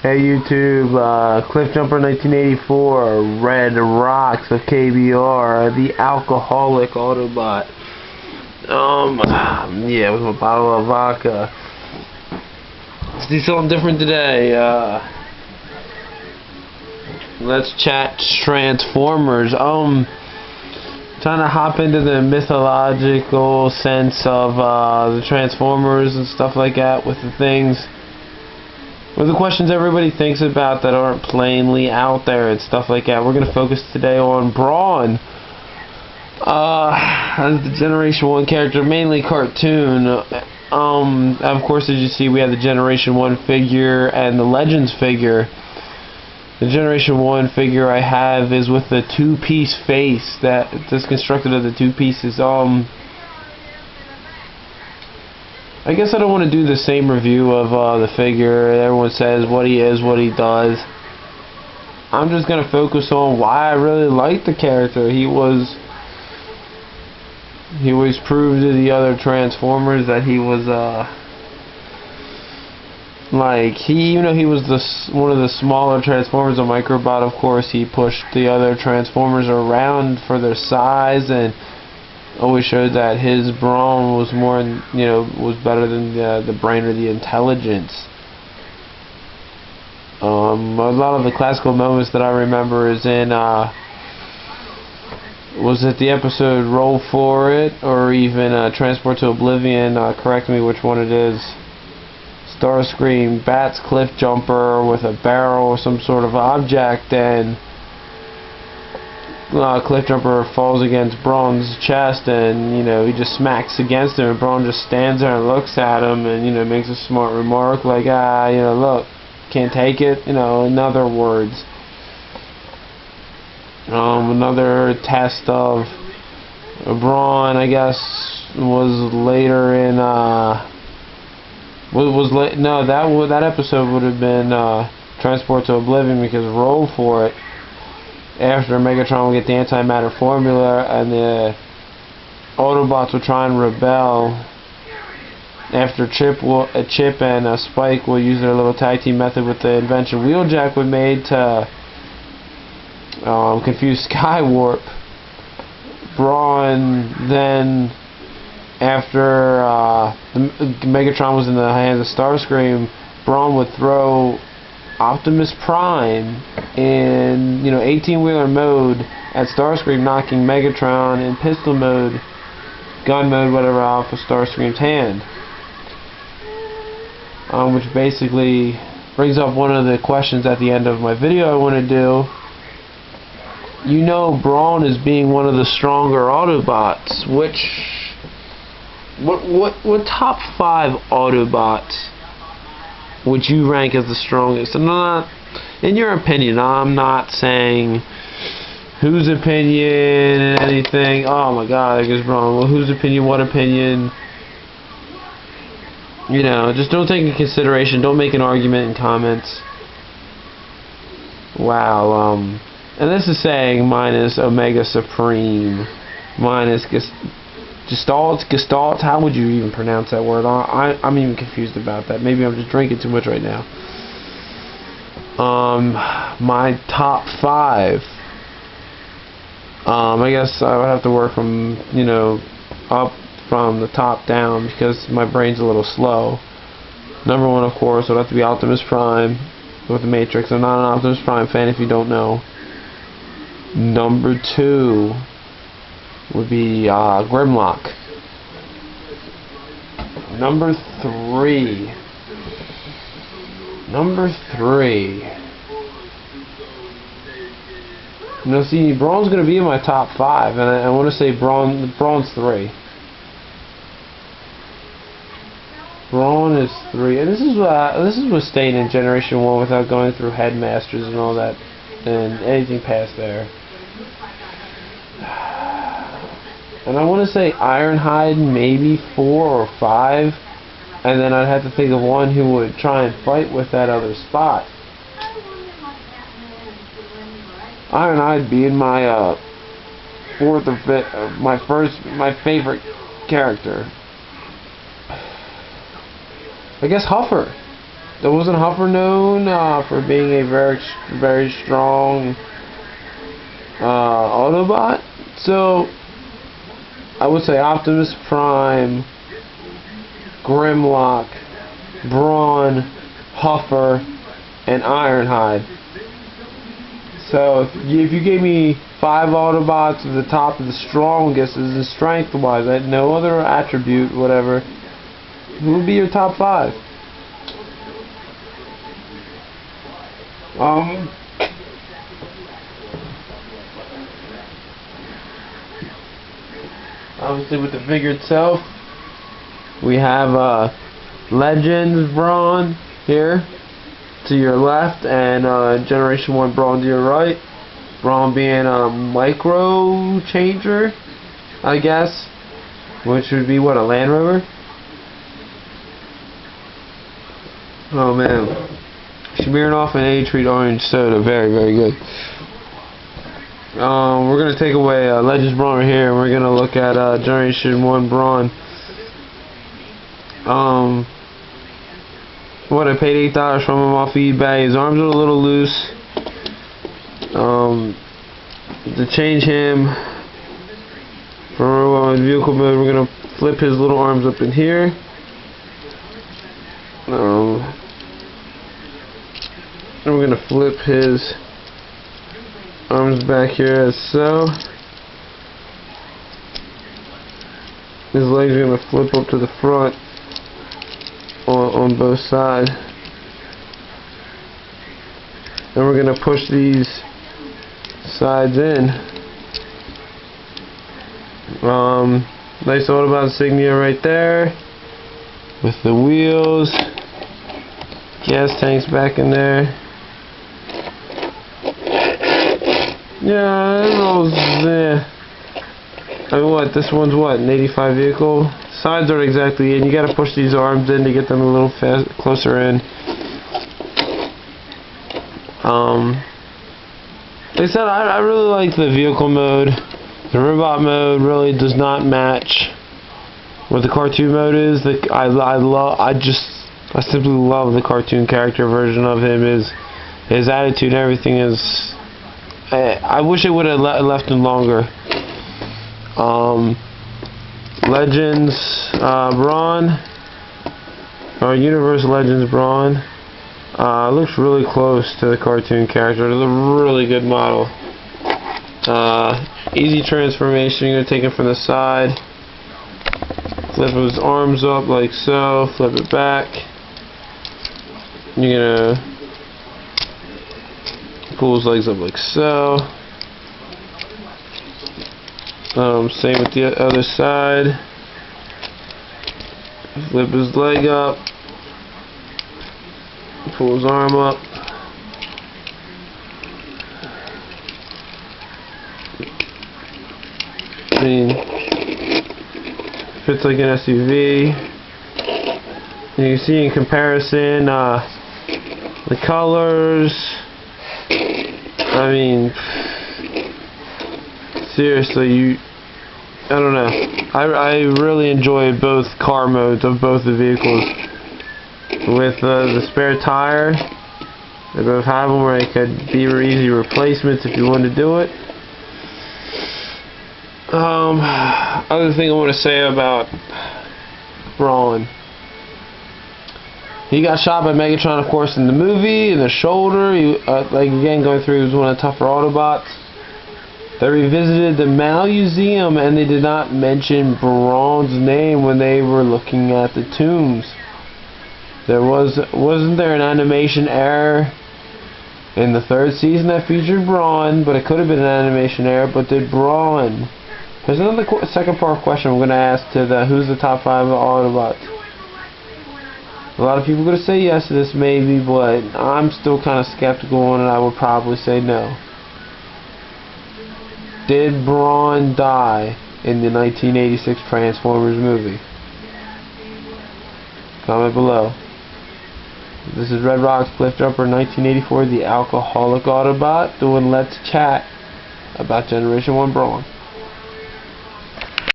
Hey YouTube, Cliffjumper 1984, Red Rocks with KBR, the alcoholic Autobot. Yeah, with a bottle of vodka. Let's do something different today. Let's chat Transformers. Trying to hop into the mythological sense of the Transformers and stuff like that with the things. Well, the questions everybody thinks about that aren't plainly out there and stuff like that. We're going to focus today on Brawn. As the Generation 1 character, mainly cartoon. Of course, as you see, we have the Generation 1 figure and the Legends figure. The Generation 1 figure I have is with the two-piece face that's constructed of the two pieces. I guess I don't want to do the same review of the figure. Everyone says what he is, what he does. I'm just going to focus on why I really like the character. He always proved to the other Transformers that he was even though he was one of the smaller Transformers, a Microbot, of course, he pushed the other Transformers around for their size and always showed that his brawn was more, was better than the brain or the intelligence. A lot of the classical moments that I remember is in, was it the episode Roll For It, or even Transport to Oblivion, correct me which one it is. Starscream bats Cliffjumper with a barrel or some sort of object, and Cliffjumper falls against Brawn's chest, and he just smacks against him, and Brawn just stands there and looks at him, and makes a smart remark like, look, can't take it, in other words. Another test of Brawn, I guess, was later in that episode would have been Transport to Oblivion, because Roll For It, after Megatron will get the antimatter formula and the Autobots will try and rebel, after Chip and Spike will use their little tag team method with the invention Wheeljack was made to confuse Skywarp. Brawn then, after Megatron was in the hands of Starscream, Brawn would throw Optimus Prime in 18-wheeler mode at Starscream, knocking Megatron in pistol mode, gun mode, whatever, off of Starscream's hand. Which basically brings up one of the questions at the end of my video I want to do. Brawn is being one of the stronger Autobots. What top 5 Autobots would you rank as the strongest? And in your opinion, I'm not saying whose opinion, anything. Oh my god, I guess Brawn. Well, whose opinion, what opinion? Just don't take into consideration. Don't make an argument in comments. Wow, and this is saying minus Omega Supreme, minus Gestalt, how would you even pronounce that word? I'm even confused about that. Maybe I'm just drinking too much right now. My top 5. I guess I would have to work from, up from the top down, because my brain's a little slow. Number 1, of course, would have to be Optimus Prime with the Matrix. I'm not an Optimus Prime fan, if you don't know. Number 2 would be Grimlock. Number 3. See, Brawn's going to be in my top 5, and I want to say Brawn's 3. Brawn is 3, and this is what's staying in Generation 1 without going through Headmasters and all that, and anything past there. And I want to say Ironhide, maybe 4 or 5, and then I'd have to think of one who would try and fight with that other spot. Ironhide being my 4th or 5th, my favorite character. I guess Huffer. wasn't Huffer known for being a very strong Autobot? So I would say Optimus Prime, Grimlock, Brawn, Huffer, and Ironhide. So if you gave me 5 Autobots at the top of the strongest and strength wise, I had no other attribute, whatever, who would be your top 5? Obviously with the figure itself, we have Legends Brawn here to your left, and Generation 1 Brawn to your right. Brawn being a micro changer, I guess, which would be what, a Land Rover? Oh man, smearing off an A-Treat orange soda, very good. We're gonna take away Legends Brawn right here, and we're gonna look at Generation 1 Brawn. What, I paid $8 from him off eBay. His arms are a little loose. To change him for vehicle mode, we're gonna flip his little arms up in here. And we're gonna flip his arms back here as so. His legs are gonna flip up to the front on both sides, and we're gonna push these sides in. Nice Autobot insignia right there with the wheels, gas tanks back in there. Yeah, it rolls there. I mean, what, this one's what, an 85 vehicle? Sides aren't exactly in. You gotta push these arms in to get them a little closer in. Like I said, I really like the vehicle mode. The robot mode really does not match what the cartoon mode is. I simply love the cartoon character version of him. His attitude and everything is. I wish it would have left him longer. Legends Brawn, or Universe Legends Brawn, looks really close to the cartoon character. It's a really good model. Easy transformation. You're gonna take it from the side, flip his arms up like so, flip it back. You're gonna pull his legs up like so. Same with the other side. Flip his leg up. Pull his arm up. I mean, fits like an SUV. And you see in comparison the colors. I mean, seriously, I don't know. I really enjoy both car modes of both the vehicles. With the spare tire, they both have them where they could be easy replacements if you wanted to do it. Other thing I want to say about Brawn. He got shot by Megatron, of course, in the movie, in the shoulder. He, like again, going through, he was one of the tougher Autobots. They revisited the Museum, and they did not mention Brawn's name when they were looking at the tombs. Wasn't there an animation error in the 3rd season that featured Brawn? But it could have been an animation error. But did Brawn? There's another second part question I'm going to ask to who's the top 5 Autobots. A lot of people are going to say yes to this maybe, but I'm still kind of skeptical on it. I would probably say no. Did Brawn die in the 1986 Transformers movie? Comment below. This is Red Rock's Cliff Jumper 1984, the Alcoholic Autobot, doing Let's Chat about Generation 1 Brawn.